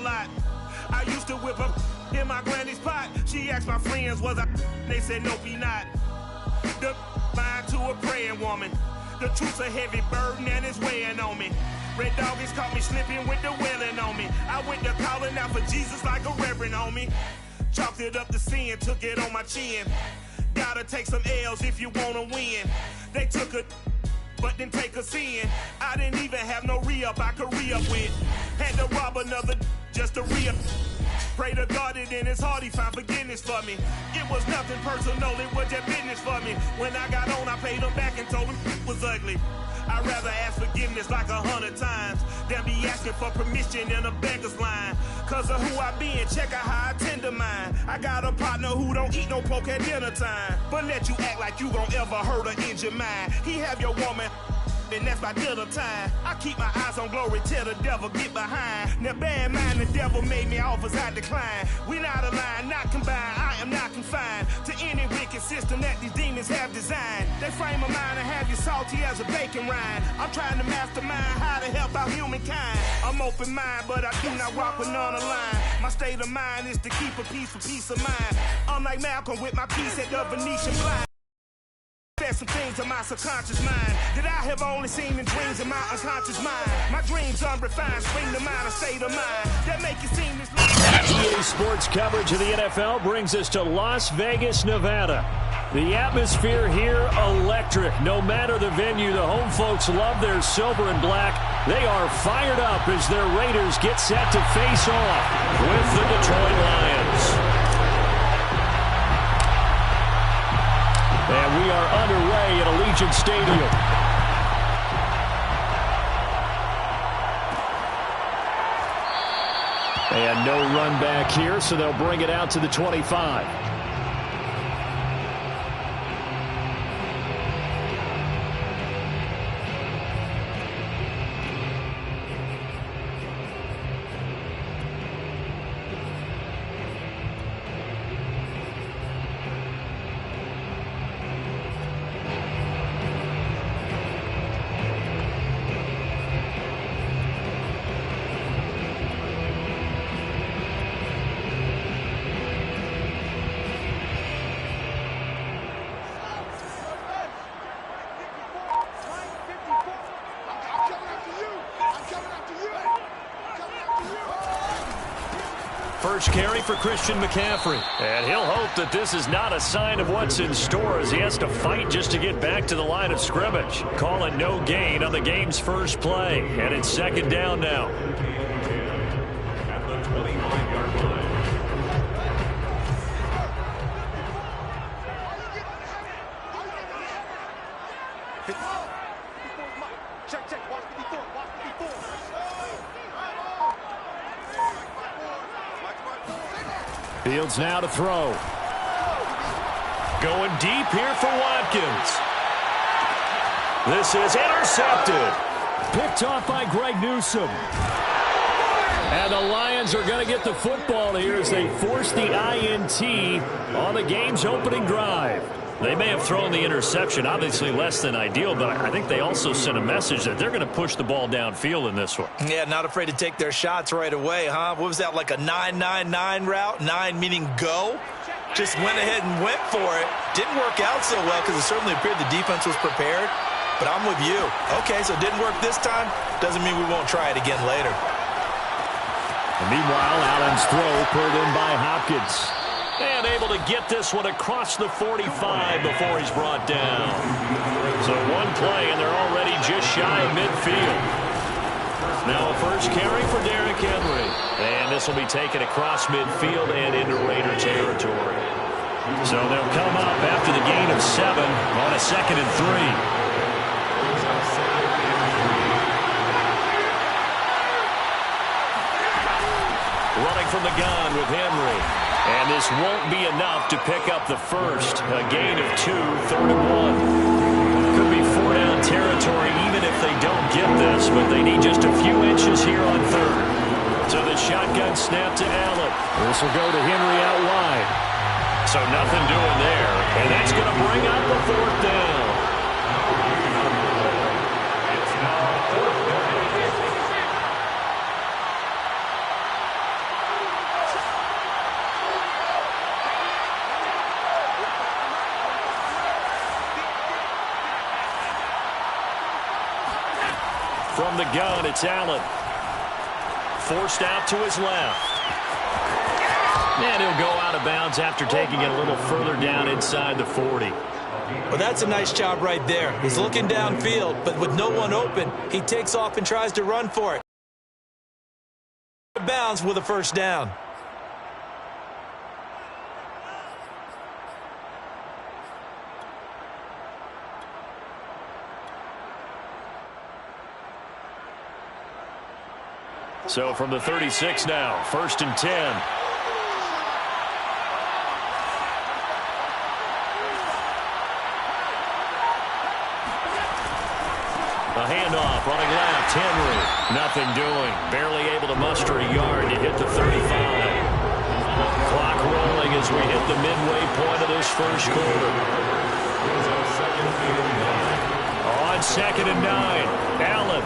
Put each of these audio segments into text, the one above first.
lot. I used to whip up in my granny's pot. She asked my friends, was I? They said, nope, he not. The mind to a praying woman. The truth's a heavy burden and it's weighing on me. Red doggies caught me slipping with the wailing on me. I went to calling out for Jesus like a reverend on me. Chalked it up to sin, took it on my chin. Gotta take some L's if you wanna win. They took a but didn't take a sin. I didn't even have no re-up I could re-up with. Had to rob another just to re-up. Pray to God that in his heart he found forgiveness for me. It was nothing personal, it was just business for me. When I got on, I paid him back and told him it was ugly. I'd rather ask forgiveness like 100 times than be asking for permission in a beggar's line. Cause of who I be and check out how I tend to mine. I got a partner who don't eat no pork at dinner time, but let you act like you gon' ever hurt or injure mine. He have your woman and that's by dinner time. I keep my eyes on glory till the devil get behind. Now bear in mind the devil made me offers I decline. We not aligned, not combined, I am not confined to any wicked system that these demons have designed. They frame a mind and have you salty as a bacon rind. I'm trying to mastermind how to help out humankind. I'm open mind, but I do not walk with none aligned. My state of mind is to keep a peace for peace of mind. Unlike Malcolm with my peace at the Venetian blind. There's some things in my subconscious mind that I have only seen in dreams in my unconscious mind. My dreams unrefined, spring to mind, a state of mind that make it seem this. EA Sports coverage of the NFL brings us to Las Vegas, Nevada. The atmosphere here, electric. No matter the venue, the home folks love their silver and black. They are fired up as their Raiders get set to face off with the Detroit Lions. And we are underway at Allegiant Stadium. And no run back here, so they'll bring it out to the 25. First carry for Christian McCaffrey. And he'll hope that this is not a sign of what's in store as he has to fight just to get back to the line of scrimmage. Calling no gain on the game's first play. And it's second down now. Fields now to throw. Going deep here for Watkins. This is intercepted. Picked off by Greg Newsome. And the Lions are going to get the football here as they force the INT on the game's opening drive. They may have thrown the interception, obviously less than ideal, but I think they also sent a message that they're going to push the ball downfield in this one. Yeah, not afraid to take their shots right away, huh? What was that, like a 9-9-9 route? 9 meaning go? Just went ahead and went for it. Didn't work out so well because it certainly appeared the defense was prepared, but I'm with you. Okay, so it didn't work this time. Doesn't mean we won't try it again later. And meanwhile, Allen's throw pulled in by Hopkins. And able to get this one across the 45 before he's brought down. So one play, and they're already just shy of midfield. Now a first carry for Derrick Henry. And this will be taken across midfield and into Raider territory. So they'll come up after the gain of 7 on a 2nd and 3. Running from the gun with Henry. And this won't be enough to pick up the first. A gain of 2, 3rd and 1. Could be 4-down territory even if they don't get this, but they need just a few inches here on 3rd. So the shotgun snap to Allen. This will go to Henry out wide. So nothing doing there. And that's going to bring up the 4th down. from the gun, it's Allen. Forced out to his left. And he'll go out of bounds after taking it a little further down inside the 40. Well, that's a nice job right there. He's looking downfield, but with no one open, he takes off and tries to run for it. Bounds with a first down. So from the 36 now, 1st and 10. A handoff, running left, Henry. Nothing doing. Barely able to muster a yard to hit the 35. Clock rolling as we hit the midway point of this first quarter. On 2nd and 9, Allen.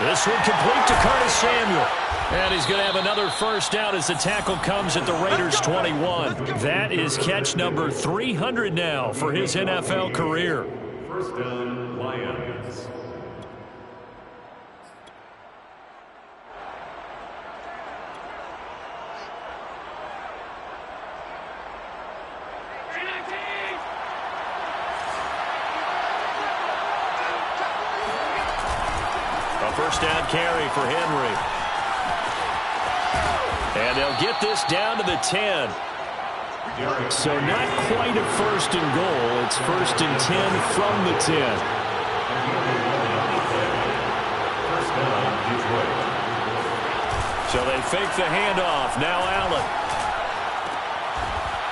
This one complete to Curtis Samuel. And he's going to have another first down as the tackle comes at the Raiders' 21. That is catch number 300 now for his NFL career. First down, Lions. A first down carry for Henry. And they'll get this down to the 10. So not quite a first and goal. It's 1st and 10 from the 10. So they fake the handoff. Now Allen.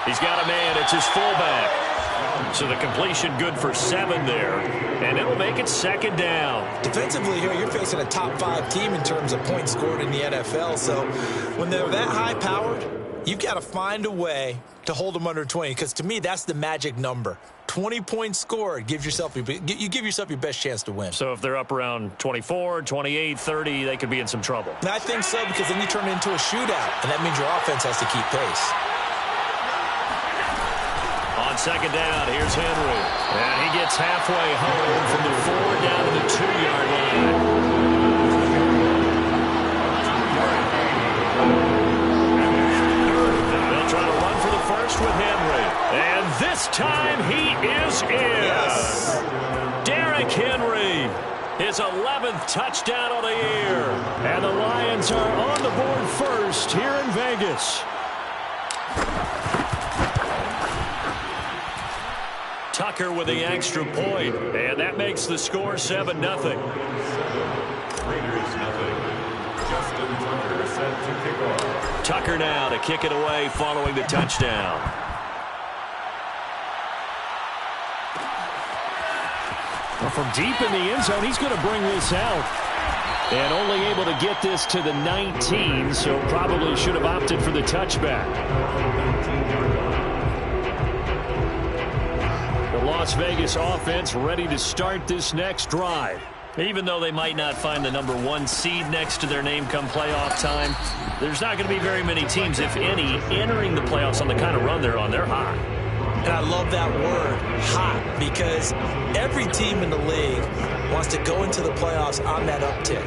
He's got a man. It's his fullback. So the completion good for 7 there. And it'll make it 2nd down. Defensively here, you're facing a top 5 team in terms of points scored in the NFL. So when they're that high-powered, you've got to find a way to hold them under 20, because to me, that's the magic number. 20 points scored, you give yourself your best chance to win. So if they're up around 24, 28, 30, they could be in some trouble. And I think so, because then you turn it into a shootout, and that means your offense has to keep pace. On 2nd down, here's Henry. And he gets halfway home from the 4 down to the 2-yard line. Trying to run for the first with Henry. And this time he is in. Yes. Derrick Henry, his 11th touchdown of the year. And the Lions are on the board first here in Vegas. Tucker with the extra point. And that makes the score 7-0. Raiders nothing. Justin Tucker set to kick off. Tucker now to kick it away following the touchdown. Well, from deep in the end zone, he's going to bring this out. And only able to get this to the 19, so probably should have opted for the touchback. The Las Vegas offense ready to start this next drive. Even though they might not find the number 1 seed next to their name come playoff time, there's not going to be very many teams, if any, entering the playoffs on the kind of run they're on. They're hot. And I love that word, hot, because every team in the league wants to go into the playoffs on that uptick.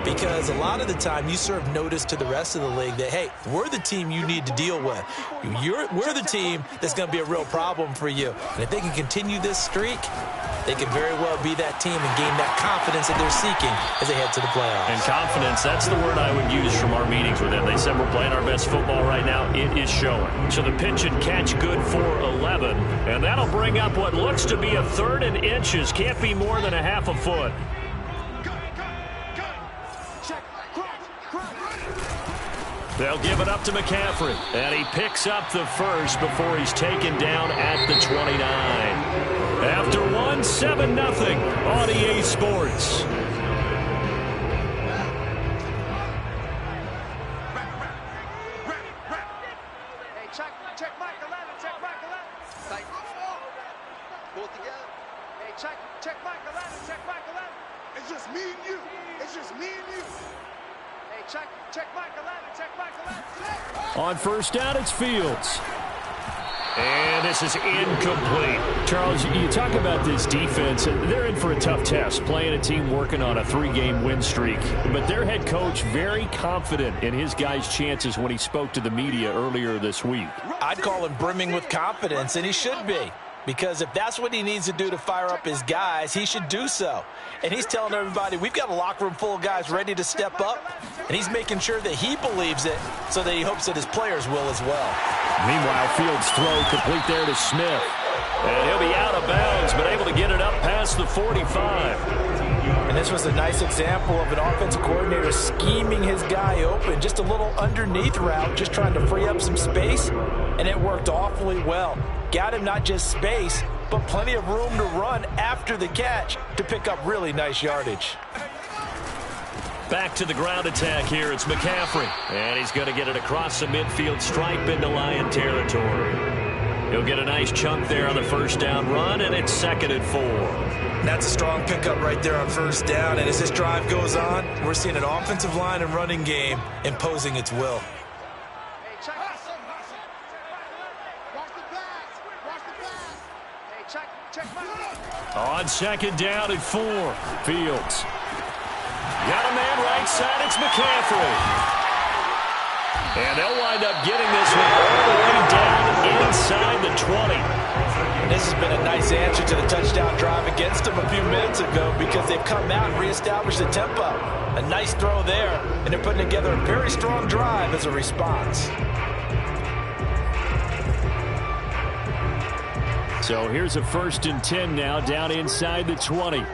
Because a lot of the time you serve notice to the rest of the league that, hey, we're the team you need to deal with. We're the team that's going to be a real problem for you. And if they can continue this streak, they can very well be that team and gain that confidence that they're seeking as they head to the playoffs. And confidence, that's the word I would use from our meetings with them. They said we're playing our best football right now. It is showing. So the pitch and catch good for 11. And that'll bring up what looks to be a 3rd and inches. Can't be more than a half a foot. They'll give it up to McCaffrey. And he picks up the first before he's taken down at the 29. After 7-0 on EA Sports. Check Mike 11, check Mike 11. Tight. Pull it together. Hey, check Mike 11, check Mike 11. It's just me and you. It's just me and you. Hey, check Mike 11, check Mike 11. On first down, it's Fields. And this is incomplete. Charles, you talk about this defense. They're in for a tough test, playing a team working on a 3-game win streak. But their head coach very confident in his guys' chances when he spoke to the media earlier this week. I'd call him brimming with confidence, and he should be. Because if that's what he needs to do to fire up his guys, he should do so. And he's telling everybody, we've got a locker room full of guys ready to step up. And he's making sure that he believes it so that he hopes that his players will as well. Meanwhile, Fields' throw complete there to Smith. And he'll be out of bounds, but able to get it up past the 45. And this was a nice example of an offensive coordinator scheming his guy open. Just a little underneath route, just trying to free up some space. And it worked awfully well. Got him not just space, but plenty of room to run after the catch to pick up really nice yardage. Back to the ground attack here. It's McCaffrey. And he's going to get it across the midfield stripe into Lion territory. He'll get a nice chunk there on the first down run, and it's 2nd and 4. That's a strong pickup right there on first down. And as this drive goes on, we're seeing an offensive line and running game imposing its will. On 2nd down and 4, Fields. Got a man right side, it's McCaffrey. And they'll wind up getting this one all the way down inside the 20. And this has been a nice answer to the touchdown drive against them a few minutes ago because they've come out and reestablished the tempo. A nice throw there, and they're putting together a very strong drive as a response. So here's a 1st and 10 now, down inside the 20.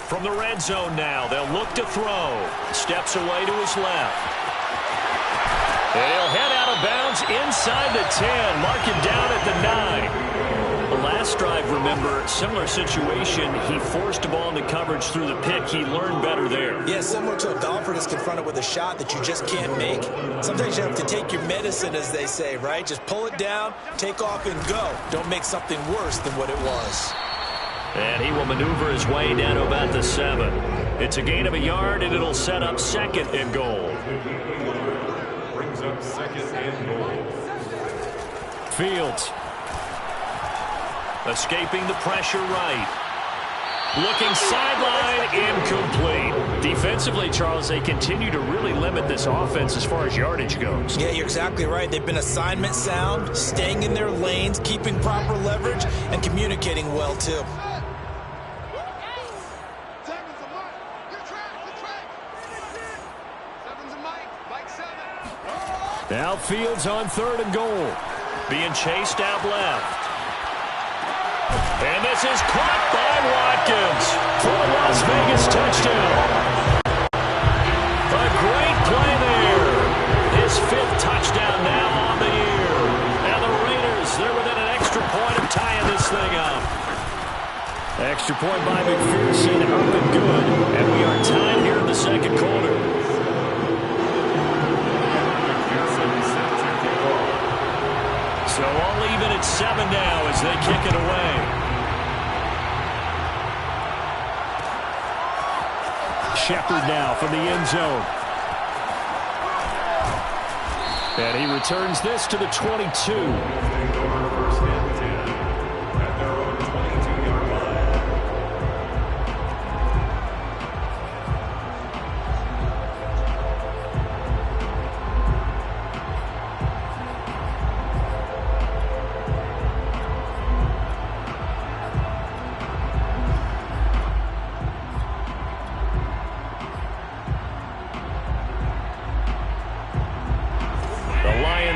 From the red zone now, they'll look to throw. Steps away to his left. And he'll head out of bounds inside the 10, mark him down at the 9. The last drive, remember, similar situation. He forced a ball into coverage through the pick. He learned better there. Yeah, similar to a golfer that's confronted with a shot that you just can't make. Sometimes you have to take your medicine, as they say, right? Just pull it down, take off, and go. Don't make something worse than what it was. And he will maneuver his way down to about the 7. It's a gain of a yard, and it'll set up 2nd and goal. Brings up 2nd and goal. Fields. Escaping the pressure right. Looking sideline, incomplete. Defensively, Charles, they continue to really limit this offense as far as yardage goes. Yeah, you're exactly right. They've been assignment sound, staying in their lanes, keeping proper leverage, and communicating well, too. Now Fields on 3rd and goal. Being chased out left. And this is caught by Watkins for a Las Vegas touchdown. A great play there. His 5th touchdown now on the year. And the Raiders, they're within an extra point of tying this thing up. Extra point by McPherson, up and good. And we are tied here in the 2nd quarter. So all even at 7 now as they kick it away. Shepard now from the end zone. And he returns this to the 22.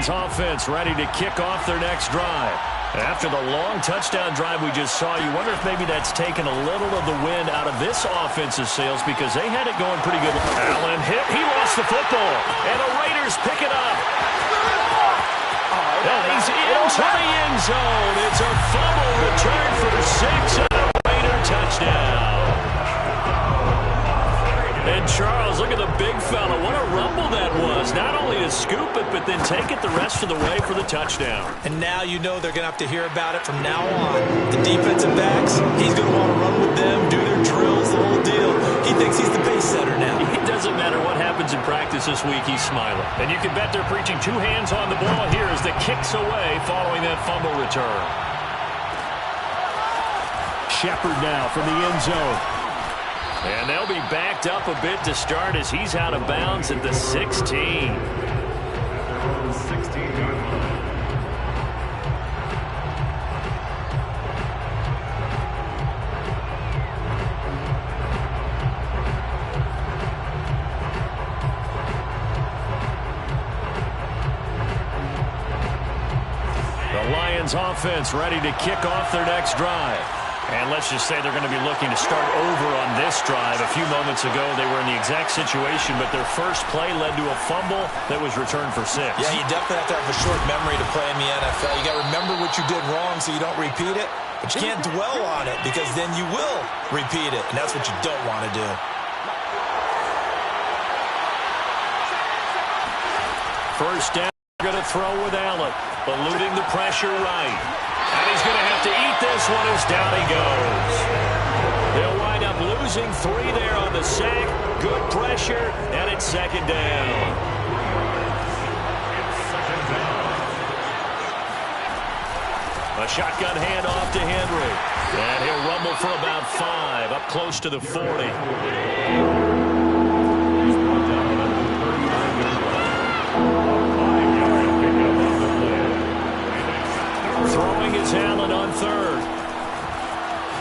Offense ready to kick off their next drive. After the long touchdown drive we just saw, you wonder if maybe that's taken a little of the wind out of this offensive sails because they had it going pretty good. Allen hit. He lost the football. And the Raiders pick it up. And he's into the end zone. It's a fumble return for 6 and a Raider touchdown. And Charles, look at the big fella. What a rumble that was. Not only to scoop it, but then take it the rest of the way for the touchdown. And now you know they're going to have to hear about it from now on. The defensive backs, he's going to want to run with them, do their drills, the whole deal. He thinks he's the pace setter now. It doesn't matter what happens in practice this week, he's smiling. And you can bet they're preaching 2 hands on the ball here as the kick's away following that fumble return. Shepard now from the end zone. And they'll be backed up a bit to start as he's out of bounds at the 16. Offense ready to kick off their next drive. And let's just say they're going to be looking to start over on this drive. A few moments ago, they were in the exact situation, but their first play led to a fumble that was returned for 6. Yeah, you definitely have to have a short memory to play in the NFL. You got to remember what you did wrong so you don't repeat it, but you can't dwell on it because then you will repeat it, and that's what you don't want to do. First down, going to throw with Allen, eluding the pressure right. And he's going to have to eat this one as down he goes. They'll wind up losing 3 there on the sack. Good pressure, and it's second down. A shotgun handoff to Henry. And he'll rumble for about 5, up close to the 40. Throwing is Allen on third.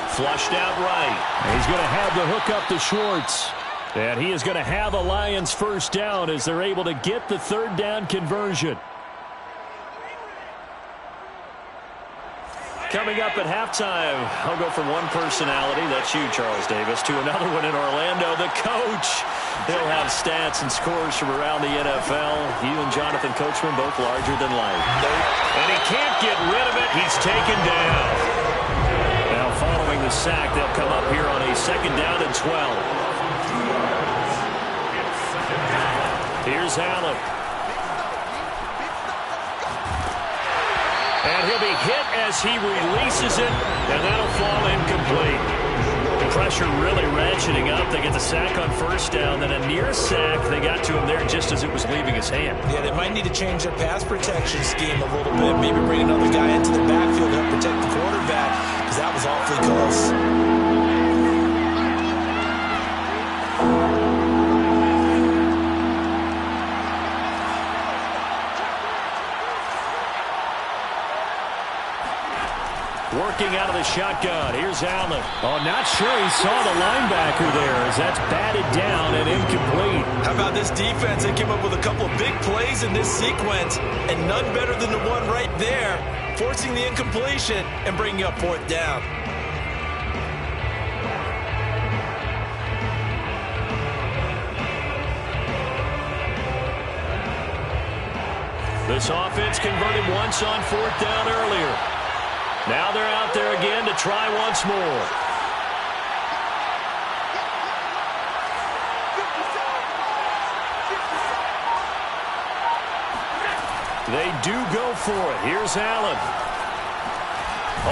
Flushed out right. He's going to have the hook up to Schwartz. And he is going to have the Lions first down as they're able to get the third down conversion. Coming up at halftime, I'll go from one personality, that's you, Charles Davis, to another one in Orlando, the coach. He'll have stats and scores from around the NFL. You and Jonathan Coachman both larger than life. And he can't get rid of it. He's taken down. Now following the sack, they'll come up here on a second down and 12. Here's Allen. And he'll be hit as he releases it, and that'll fall incomplete. The pressure really ratcheting up. They get the sack on first down, then a near sack. They got to him there just as it was leaving his hand. Yeah, they might need to change their pass protection scheme a little bit. Maybe bring another guy into the backfield to help protect the quarterback, because that was awfully close. Working out of the shotgun. Here's Allen. Oh, not sure he saw the linebacker there as that's batted down and incomplete. How about this defense? They came up with a couple of big plays in this sequence, and none better than the one right there, forcing the incompletion and bringing up fourth down. This offense converted once on fourth down earlier. Now they're out there again to try once more. They do go for it. Here's Allen.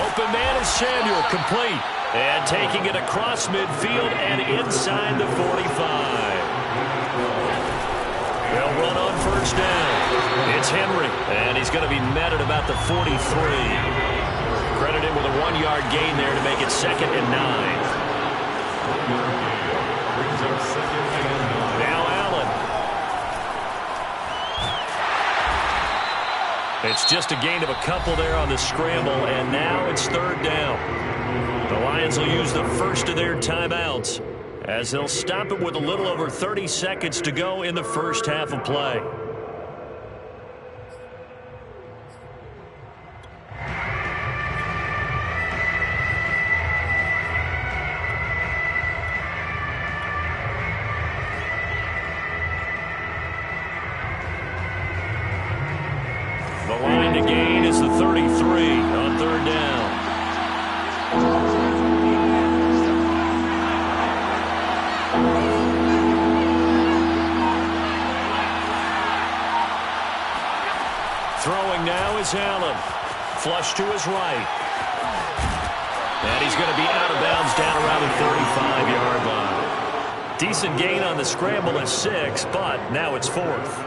Open man is Samuel, complete. And taking it across midfield and inside the 45. They'll run on first down. It's Henry, and he's going to be met at about the 43. Credited with a 1-yard gain there to make it 2nd and 9. Now Allen. It's just a gain of a couple there on the scramble, and now it's third down. The Lions will use the first of their timeouts as they'll stop it with a little over 30 seconds to go in the first half of play. The line to gain is the 33 on third down. Throwing now is Allen. Flush to his right. And he's going to be out of bounds down around the 35-yard line. Decent gain on the scramble at 6, but now it's 4th.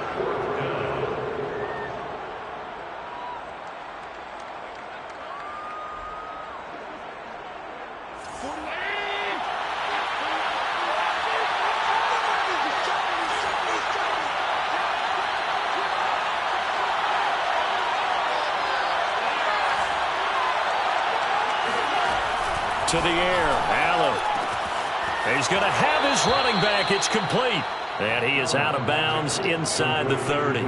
To the air, Allen. He's going to have his running back. It's complete. And he is out of bounds inside the 30.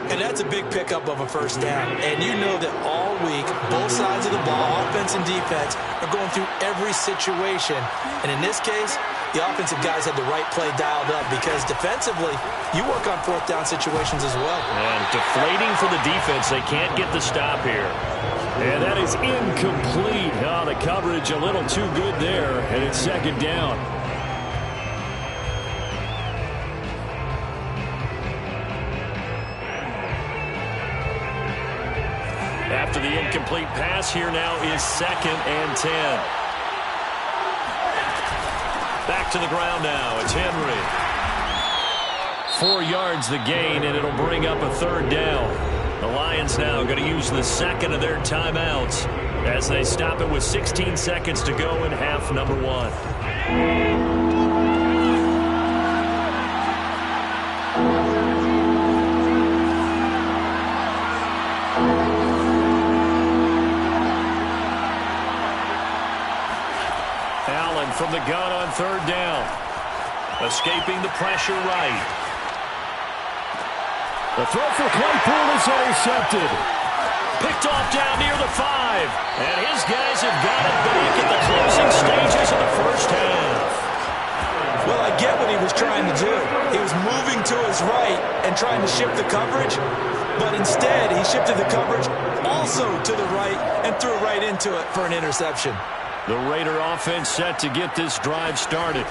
And that's a big pickup of a first down. And you know that all week, both sides of the ball, offense and defense, are going through every situation. And in this case, the offensive guys had the right play dialed up because defensively, you work on 4th down situations as well. And deflating for the defense. They can't get the stop here. And that is incomplete. Oh, the coverage a little too good there, and it's 2nd down. After the incomplete pass, here now is 2nd and 10. Back to the ground now. It's Henry. 4 yards the gain, and it'll bring up a 3rd down. The Lions now going to use the 2nd of their timeouts as they stop it with 16 seconds to go in half number 1. Allen from the gun on 3rd down. Escaping the pressure right. The throw for Claypool is intercepted. Picked off down near the 5. And his guys have got it back at the closing stages of the first half. Well, I get what he was trying to do. He was moving to his right and trying to shift the coverage. But instead, he shifted the coverage also to the right and threw right into it for an interception. The Raider offense set to get this drive started.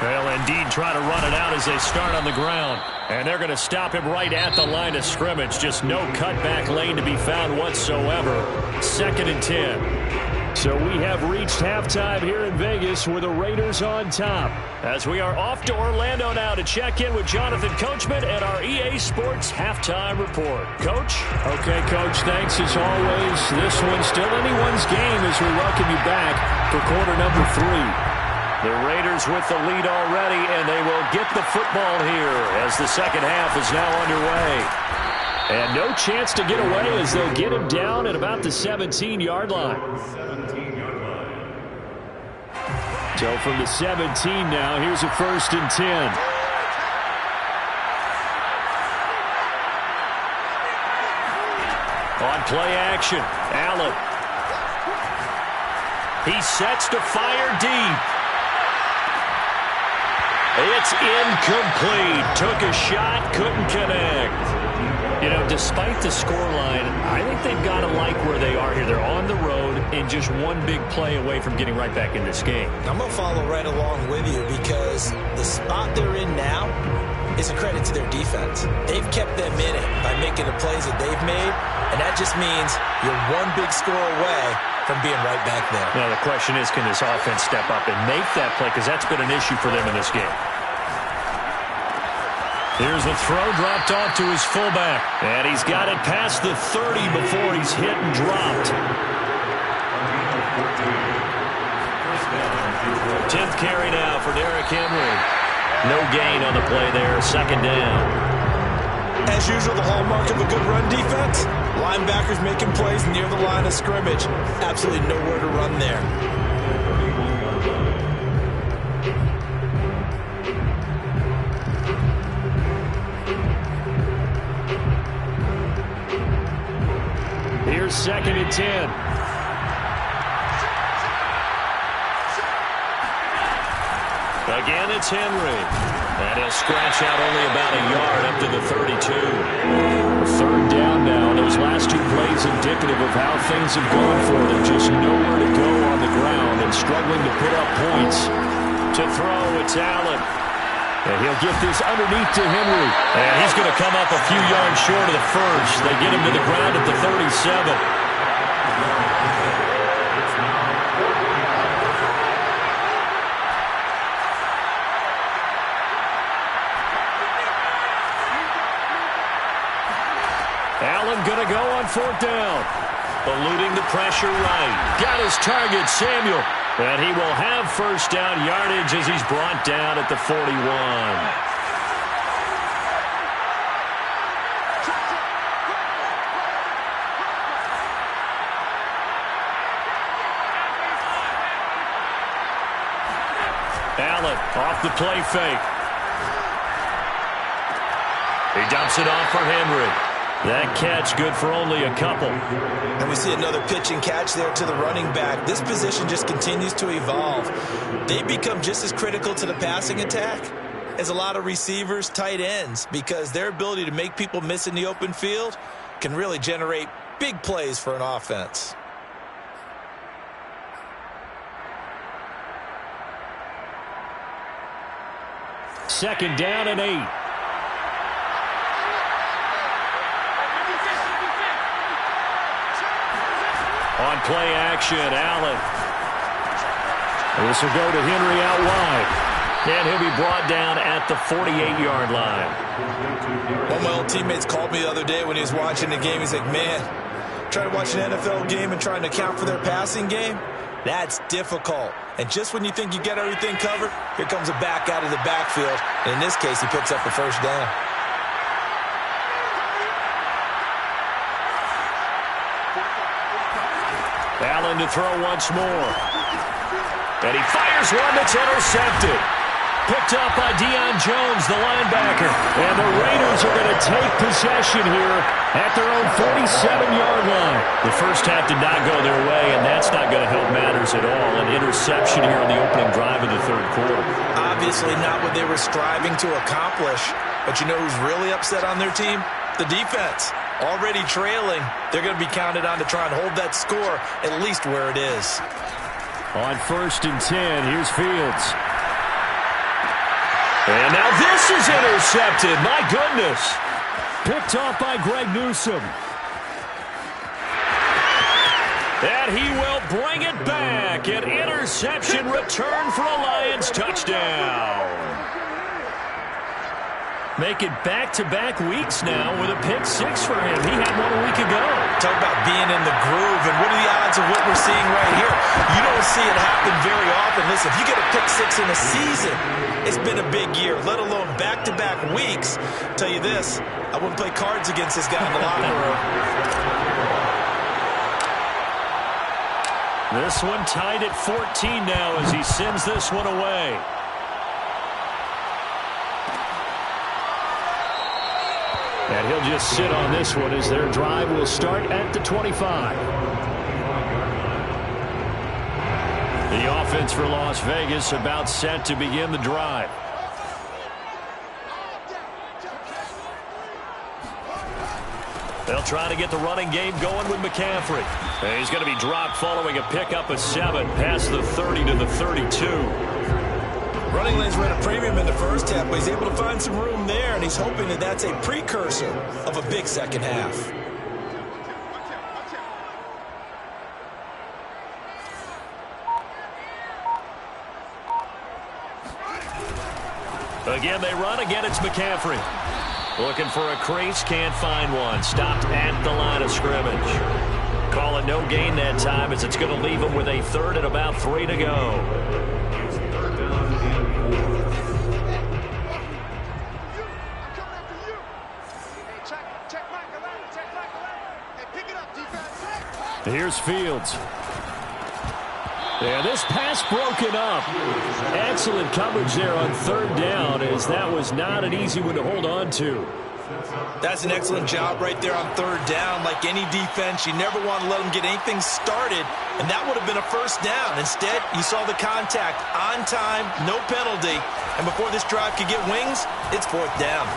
They'll indeed try to run it out as they start on the ground. And they're going to stop him right at the line of scrimmage. Just no cutback lane to be found whatsoever. 2nd and 10. So we have reached halftime here in Vegas with the Raiders on top. As we are off to Orlando now to check in with Jonathan Coachman and our EA Sports Halftime Report. Coach? Okay, Coach, thanks as always. This one's still anyone's game as we welcome you back for quarter number 3. The Raiders with the lead already, and they will get the football here as the second half is now underway. And no chance to get away as they'll get him down at about the 17-yard line. So from the 17 now, here's a 1st and 10. On play action, Allen. He sets to fire deep. It's incomplete. Took a shot, couldn't connect. You know, despite the scoreline, I think they've got to like where they are here. They're on the road and just one big play away from getting right back in this game. I'm going to follow right along with you because the spot they're in now is a credit to their defense. They've kept them in it by making the plays that they've made, and that just means you're one big score away from being right back there. Now, the question is, can this offense step up and make that play? Because that's been an issue for them in this game. Here's the throw dropped off to his fullback. And he's got it past the 30 before he's hit and dropped. 10th carry now for Derrick Henry. No gain on the play there. 2nd down. As usual, the hallmark of a good run defense, linebackers making plays near the line of scrimmage. Absolutely nowhere to run there. Here's 2nd and 10. Again, it's Henry. And he'll scratch out only about a yard up to the 32. 3rd down now. Those last 2 plays indicative of how things have gone for them. Just nowhere to go on the ground and struggling to put up points. To throw, it's Allen. And he'll get this underneath to Henry. And he's going to come up a few yards short of the first. They get him to the ground at the 37. 4th down. Eluding the pressure right. Got his target, Samuel. And he will have first down yardage as he's brought down at the 41. Allen off the play fake. He dumps it off for Henry. That catch good for only a couple. And we see another pitch and catch there to the running back. This position just continues to evolve. They become just as critical to the passing attack as a lot of receivers, tight ends, because their ability to make people miss in the open field can really generate big plays for an offense. Second down and 8. On play action, Allen. This will go to Henry out wide. And he'll be brought down at the 48-yard line. One of my old teammates called me the other day when he was watching the game. He's like, man, trying to watch an NFL game and trying to account for their passing game, that's difficult. And just when you think you get everything covered, here comes a back out of the backfield. And in this case, he picks up the first down. Allen to throw once more. And he fires one that's intercepted. Picked up by Deion Jones, the linebacker. And the Raiders are going to take possession here at their own 47-yard line. The first half did not go their way, and that's not going to help matters at all. An interception here on the opening drive of the third quarter. Obviously not what they were striving to accomplish. But you know who's really upset on their team? The defense. Already trailing, they're going to be counted on to try and hold that score at least where it is. On 1st and 10, here's Fields. And now this is intercepted. My goodness. Picked off by Greg Newsome. And he will bring it back. An interception return for a Lions touchdown. Make it back-to-back weeks now with a pick-6 for him. He had one a week ago. Talk about being in the groove, and what are the odds of what we're seeing right here? You don't see it happen very often. Listen, if you get a pick-6 in a season, it's been a big year, let alone back-to-back weeks. I'll tell you this, I wouldn't play cards against this guy in the locker room. This one tied at 14 now as he sends this one away. And he'll just sit on this one as their drive will start at the 25. The offense for Las Vegas about set to begin the drive. They'll try to get the running game going with McCaffrey. And he's going to be dropped following a pickup of 7 past the 30 to the 32. Running lanes were at a premium in the first half, but he's able to find some room there, and he's hoping that that's a precursor of a big second half. Again, they run. Again, it's McCaffrey. Looking for a crease, can't find one. Stopped at the line of scrimmage. Call it no gain that time as it's going to leave him with a 3rd and about 3 to go. Here's Fields. Yeah, this pass broken up. Excellent coverage there on 3rd down, as that was not an easy one to hold on to. That's an excellent job right there on 3rd down. Like any defense, you never want to let them get anything started, and that would have been a first down. Instead, you saw the contact on time, no penalty, and before this drive could get wings, it's 4th down.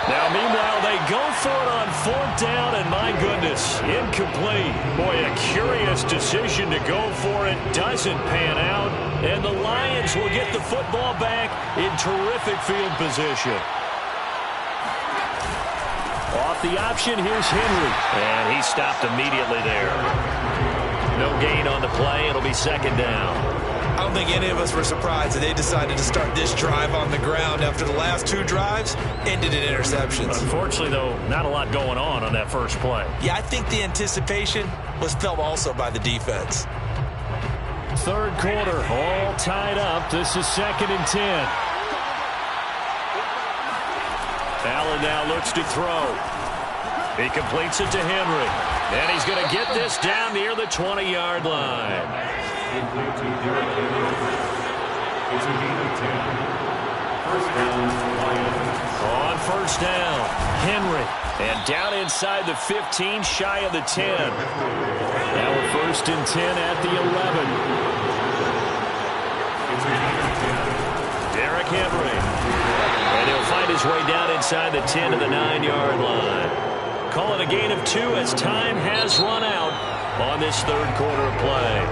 Now, meanwhile, they go for it on 4th down, and my goodness, incomplete. Boy, a curious decision to go for it. Doesn't pan out, and the Lions will get the football back in terrific field position. Off the option, here's Henry. And he stopped immediately there. No gain on the play. It'll be 2nd down. I don't think any of us were surprised that they decided to start this drive on the ground after the last 2 drives ended in interceptions. Unfortunately, though, not a lot going on that first play. Yeah, I think the anticipation was felt also by the defense. Third quarter, all tied up. This is 2nd and 10. Allen now looks to throw. He completes it to Henry. And he's going to get this down near the 20-yard line. It's a gain of 10. First down, Lions. On first down, Henry. And down inside the 15, shy of the 10. Now we're 1st and 10 at the 11. It's a gain of 10. Derrick Henry. And he'll find his way down inside the 10 to the 9-yard line. Call it a gain of 2 as time has run out on this third quarter of play.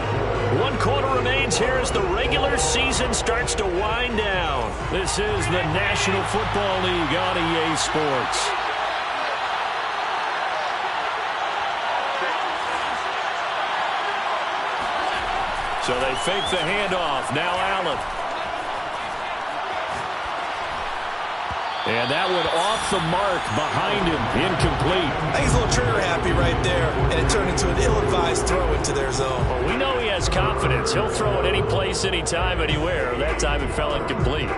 1 quarter remains here as the regular season starts to wind down. This is the National Football League on EA Sports. So they fake the handoff. Now Allen. And that one off the mark behind him. Incomplete. I think he's a little trigger happy right there, and it turned into an ill-advised throw into their zone. Well, we know he has confidence. He'll throw it any place, anytime, anywhere. That time it fell incomplete.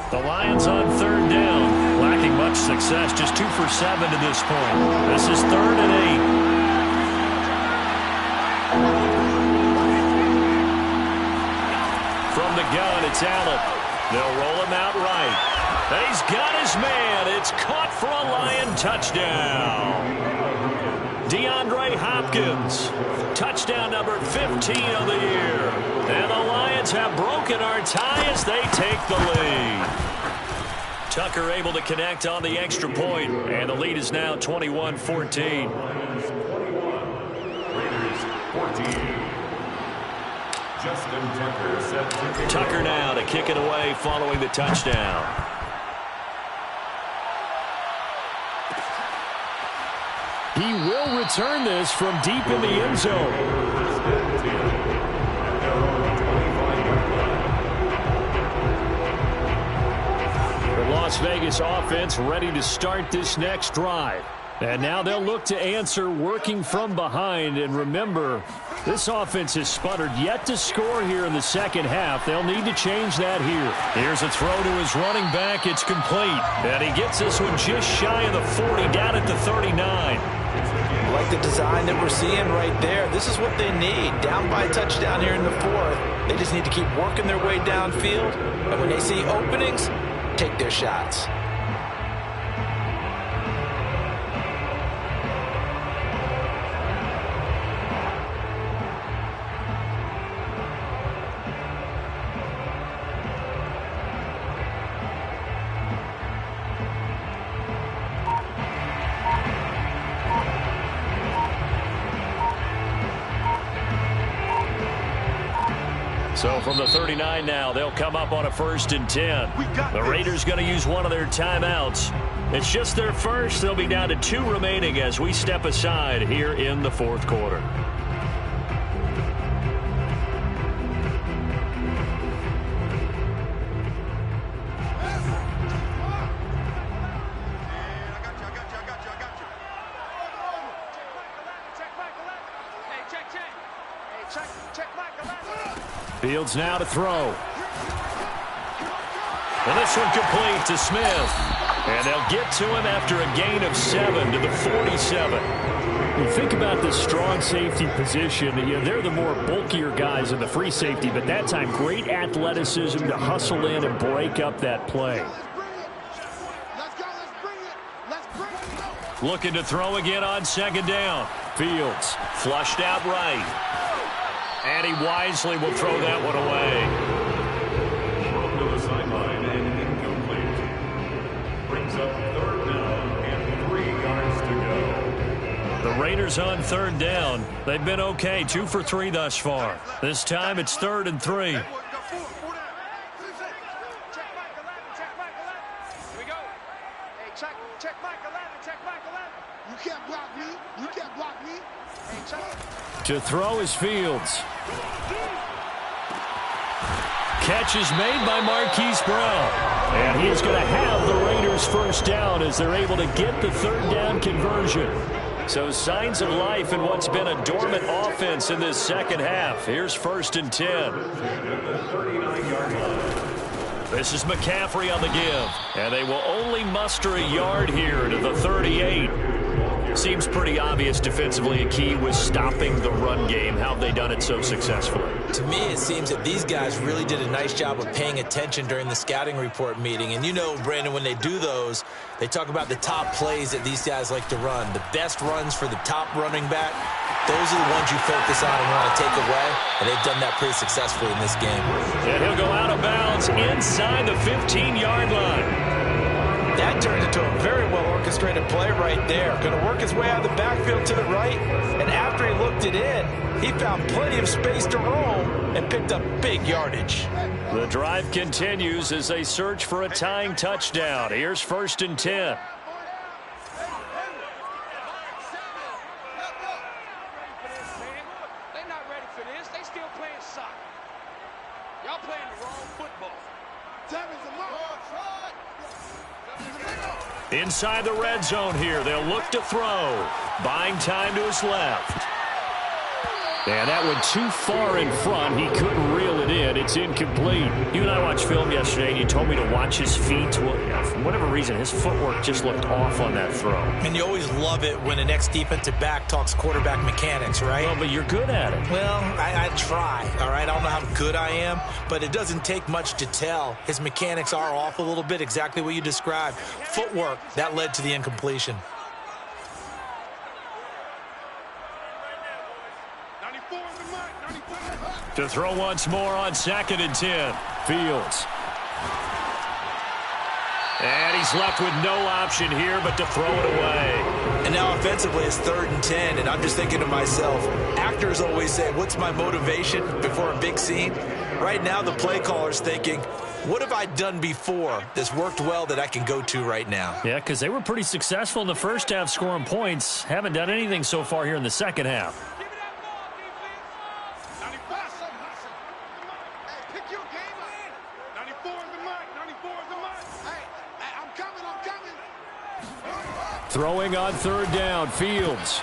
The Lions on third down. Lacking much success. Just 2 for 7 to this point. This is 3rd and 8. From the gun, it's Allen. They'll roll him out right. And he's got his man. It's caught for a Lion touchdown. DeAndre Hopkins. Touchdown number 15 of the year. And the Lions have broken our tie as they take the lead. Tucker able to connect on the extra point. And the lead is now 21-14. Raiders 14. Justin Tucker set to Tucker now to kick it away following the touchdown. He will return this from deep in the end zone. The Las Vegas offense ready to start this next drive. And now they'll look to answer working from behind. And remember, this offense has sputtered yet to score here in the second half. They'll need to change that here. Here's a throw to his running back. It's complete. And he gets this one just shy of the 40, down at the 39. Like the design that we're seeing right there, this is what they need. Down by a touchdown here in the 4th. They just need to keep working their way downfield. And when they see openings, take their shots. So from the 39 now, they'll come up on a 1st and 10. The Raiders going to use one of their timeouts. It's just their first. They'll be down to 2 remaining as we step aside here in the 4th quarter. Fields now to throw. And this one complete to Smith. And they'll get to him after a gain of 7 to the 47. You think about this strong safety position. They're the more bulkier guys in the free safety, but that time great athleticism to hustle in and break up that play. Looking to throw again on 2nd down. Fields flushed out right. And he wisely will throw that one away. Throw to the sideline and incomplete. Brings up 3rd down and 3 yards to go. The Raiders on 3rd down. They've been okay, 2 for 3 thus far. This time it's 3rd and 3. check Mike 11, check Mike 11. You can't block me. You can't block me. Hey, check. To throw is Fields. Catch is made by Marquise Brown. And he is going to have the Raiders first down as they're able to get the third down conversion. So signs of life in what's been a dormant offense in this second half. Here's 1st and 10. This is McCaffrey on the give. And they will only muster a yard here to the 38. Seems pretty obvious defensively a key was stopping the run game. How have they done it so successfully? To me, it seems that these guys really did a nice job of paying attention during the scouting report meeting. And you know, Brandon, when they do those, they talk about the top plays that these guys like to run. The best runs for the top running back, those are the ones you focus on and want to take away. And they've done that pretty successfully in this game. And he'll go out of bounds inside the 15-yard line. That turned into a very well-orchestrated play right there. Going to work his way out of the backfield to the right, and after he looked it in, he found plenty of space to roam and picked up big yardage. The drive continues as they search for a tying touchdown. Here's 1st and 10. They're not ready for this. They still playing soccer. Y'all playing the wrong football. Inside the red zone here, they'll look to throw. Buying time to his left. And that went too far in front. He couldn't reel it in. It's incomplete. You and I watched film yesterday, and you told me to watch his feet. Well, for whatever reason, his footwork just looked off on that throw. And you always love it when an ex-defensive back talks quarterback mechanics, right? Well, but you're good at it. Well, I try, all right? I don't know how good I am, but it doesn't take much to tell. His mechanics are off a little bit, exactly what you described. Footwork, that led to the incompletion. To throw once more on 2nd and 10. Fields. And he's left with no option here but to throw it away. And now offensively it's 3rd and 10, and I'm just thinking to myself, actors always say, what's my motivation before a big scene? Right now the play caller's thinking, what have I done before that's worked well that I can go to right now? Yeah, because they were pretty successful in the first half scoring points. Haven't done anything so far here in the second half. Throwing on 3rd down, Fields.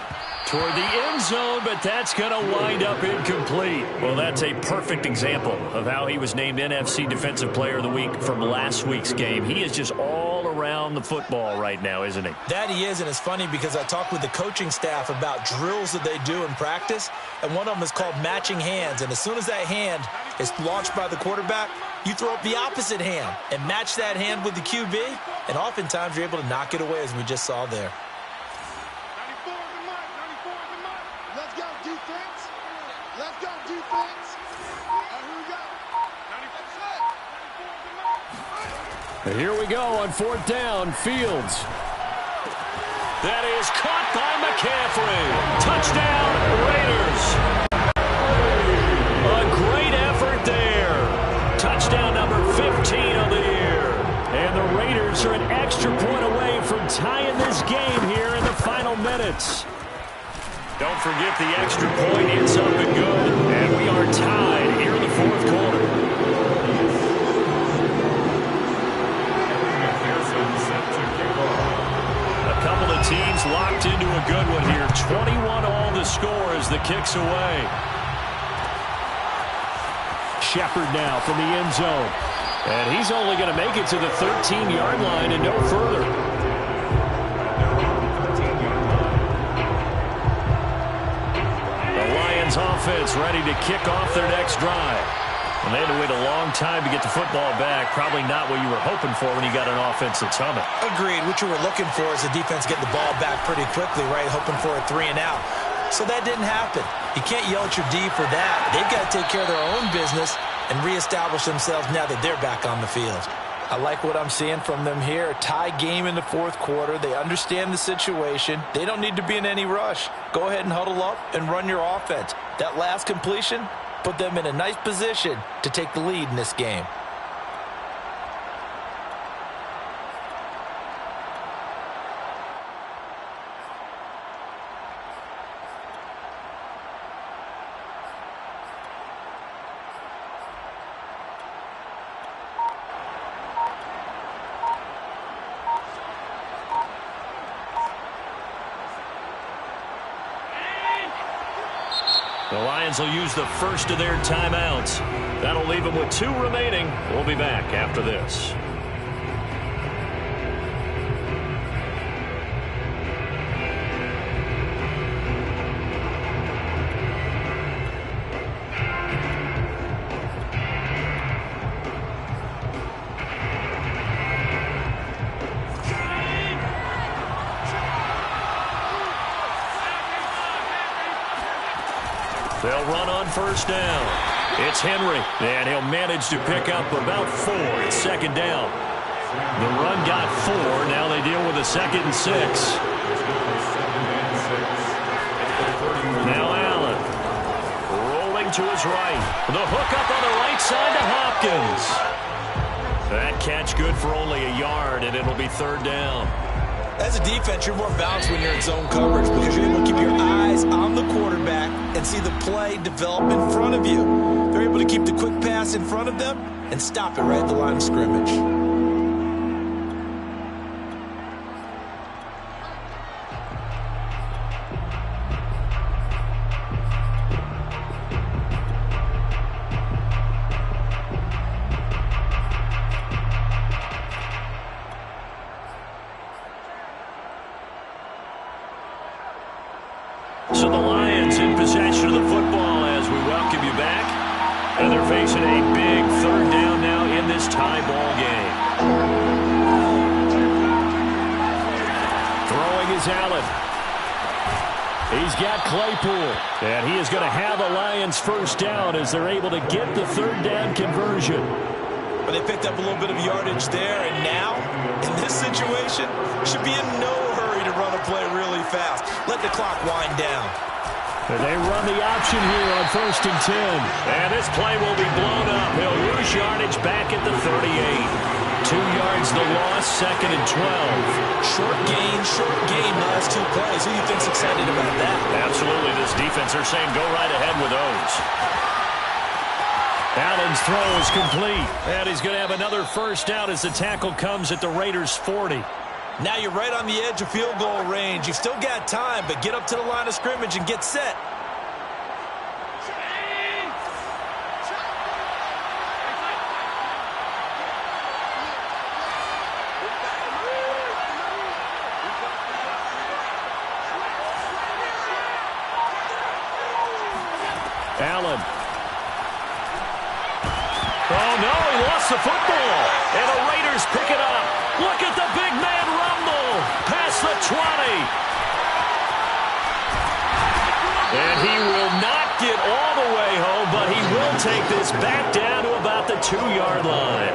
Toward the end zone, but that's going to wind up incomplete. Well, that's a perfect example of how he was named NFC Defensive Player of the Week from last week's game. He is just all around the football right now, isn't he? That he is, and it's funny because I talked with the coaching staff about drills that they do in practice, and one of them is called matching hands. And as soon as that hand is launched by the quarterback, you throw up the opposite hand and match that hand with the QB, and oftentimes you're able to knock it away, as we just saw there. And here we go on 4th down, Fields. That is caught by McCaffrey. Touchdown, Raiders. A great effort there. Touchdown number 15 of the year. And the Raiders are an extra point away from tying this game here in the final minutes. Don't forget the extra point. It's up and good. And we are tied here in the 4th quarter. Couple of teams locked into a good one here. 21-all the score as the kick's away. Shepard now from the end zone. And he's only going to make it to the 13-yard line and no further. The Lions offense ready to kick off their next drive. And they had to wait a long time to get the football back. Probably not what you were hoping for when you got an offense that's humming. Agreed. What you were looking for is the defense getting the ball back pretty quickly, right? Hoping for a 3 and out. So that didn't happen. You can't yell at your D for that. They've got to take care of their own business and reestablish themselves now that they're back on the field. I like what I'm seeing from them here. Tie game in the 4th quarter. They understand the situation. They don't need to be in any rush. Go ahead and huddle up and run your offense. That last completion put them in a nice position to take the lead in this game. Lions will use the first of their timeouts. That'll leave them with 2 remaining. We'll be back after this. They'll run on first down. It's Henry, and he'll manage to pick up about 4. It's second down. The run got 4. Now they deal with a 2nd and 6. Now Allen. Rolling to his right. The hook up on the right side to Hopkins. That catch good for only a yard, and it'll be 3rd down. As a defense, you're more balanced when you're in zone coverage because you're able to keep your eyes on the quarterback and see the play develop in front of you. They're able to keep the quick pass in front of them and stop it right at the line of scrimmage. So the Lions in possession of the football as we welcome you back. And they're facing a big 3rd down now in this tie ball game. Throwing is Allen. He's got Claypool. And he is going to have the Lions first down as they're able to get the 3rd down conversion. But they picked up a little bit of yardage there, and now, in this situation, should be in no hurry to run a play really fast. Let the clock wind down. And they run the option here on 1st and 10. And this play will be blown up. He'll lose yardage back at the 38. 2 yards the loss, 2nd and 12. Short gain, last 2 plays. Who do you think's excited about that? Absolutely. This defense, they're saying go right ahead with those. Allen's throw is complete. And he's going to have another first down as the tackle comes at the Raiders' 40. Now you're right on the edge of field goal range. You've still got time, but get up to the line of scrimmage and get set. Allen. Oh, no, he lost the football. And the Raiders pick it up. Look at the big man rumble. Past the 20. And he will not get all the way home, but he will take this back down to about the 2-yard line.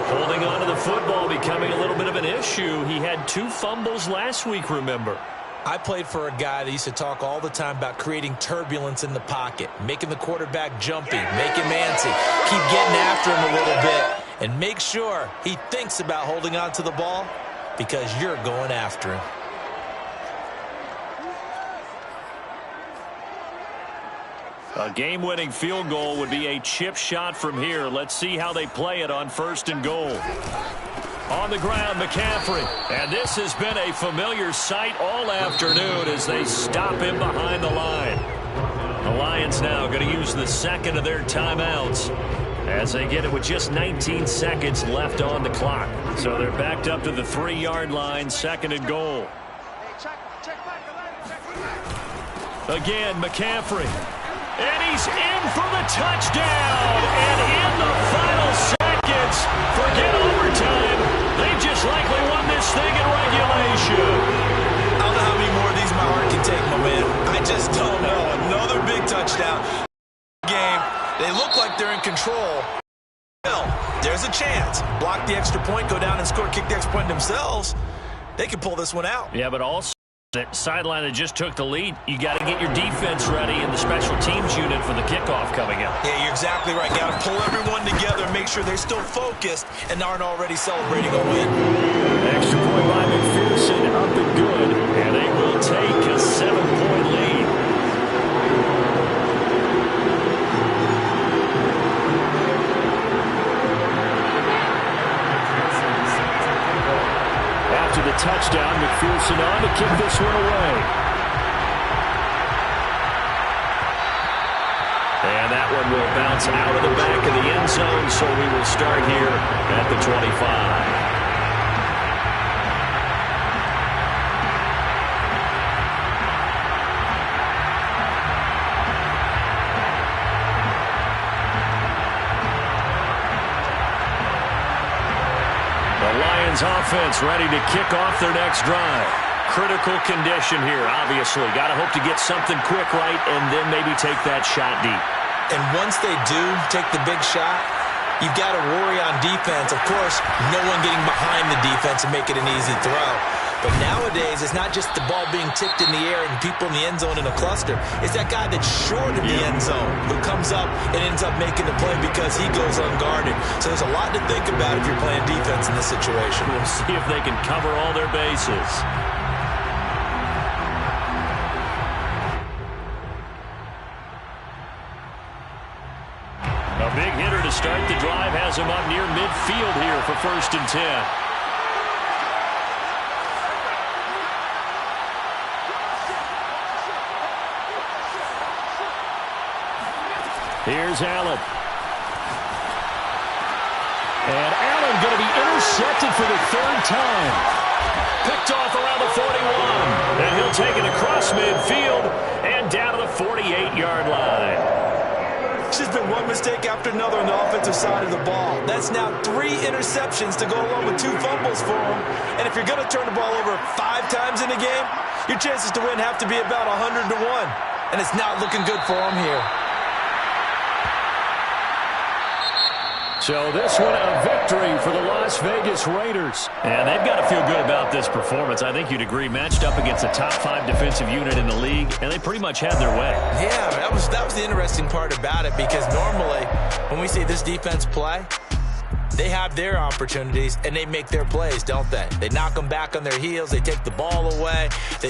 Holding on to the football becoming a little bit of an issue. He had 2 fumbles last week, remember. I played for a guy that used to talk all the time about creating turbulence in the pocket, making the quarterback jumpy, make him antsy, keep getting after him a little bit, and make sure he thinks about holding on to the ball because you're going after him. A game-winning field goal would be a chip shot from here. Let's see how they play it on 1st and goal. On the ground, McCaffrey. And this has been a familiar sight all afternoon as they stop him behind the line. The Lions now going to use the 2nd of their timeouts as they get it with just 19 seconds left on the clock. So they're backed up to the 3-yard line, 2nd and goal. Again, McCaffrey. And he's in for the touchdown. And in the final seconds, forget overtime. They just likely won this thing in regulation. I don't know how many more of these my heart can take, my man. I just don't know. Another big touchdown. Game. They look like they're in control. Well, there's a chance. Block the extra point, go down and score, kick the extra point themselves. They can pull this one out. Yeah, but also that sideline that just took the lead, you got to get your defense ready in the special teams unit for the kickoff coming up. Yeah, you're exactly right. Got to pull everyone together and make sure they're still focused and aren't already celebrating a win. Extra point by McPherson, up and good, and they will take a 7-point lead. After the touchdown, McPherson on to kick this one away. bounce out of the back of the end zone, so we will start here at the 25. Offense ready to kick off their next drive. Critical condition here, obviously. Got to hope to get something quick right and then maybe take that shot deep. And once they do take the big shot, you've got to worry on defense. Of course, no one getting behind the defense and make it an easy throw. But nowadays, it's not just the ball being tipped in the air and people in the end zone in a cluster. It's that guy that's short of the end zone who comes up and ends up making the play because he goes unguarded. So there's a lot to think about if you're playing defense in this situation. We'll see if they can cover all their bases. A big hitter to start the drive has him up near midfield here for 1st and 10. Here's Allen. And Allen going to be intercepted for the 3rd time. Picked off around the 41. And he'll take it across midfield and down to the 48-yard line. It's just been one mistake after another on the offensive side of the ball. That's now 3 interceptions to go along with 2 fumbles for him. And if you're going to turn the ball over 5 times in a game, your chances to win have to be about 100 to 1. And it's not looking good for him here. So this one a victory for the Las Vegas Raiders. And they've got to feel good about this performance. I think you'd agree, matched up against the top 5 defensive unit in the league, and they pretty much had their way. Yeah, that was the interesting part about it, because normally when we see this defense play, they have their opportunities and they make their plays, don't they? They knock them back on their heels. They take the ball away. They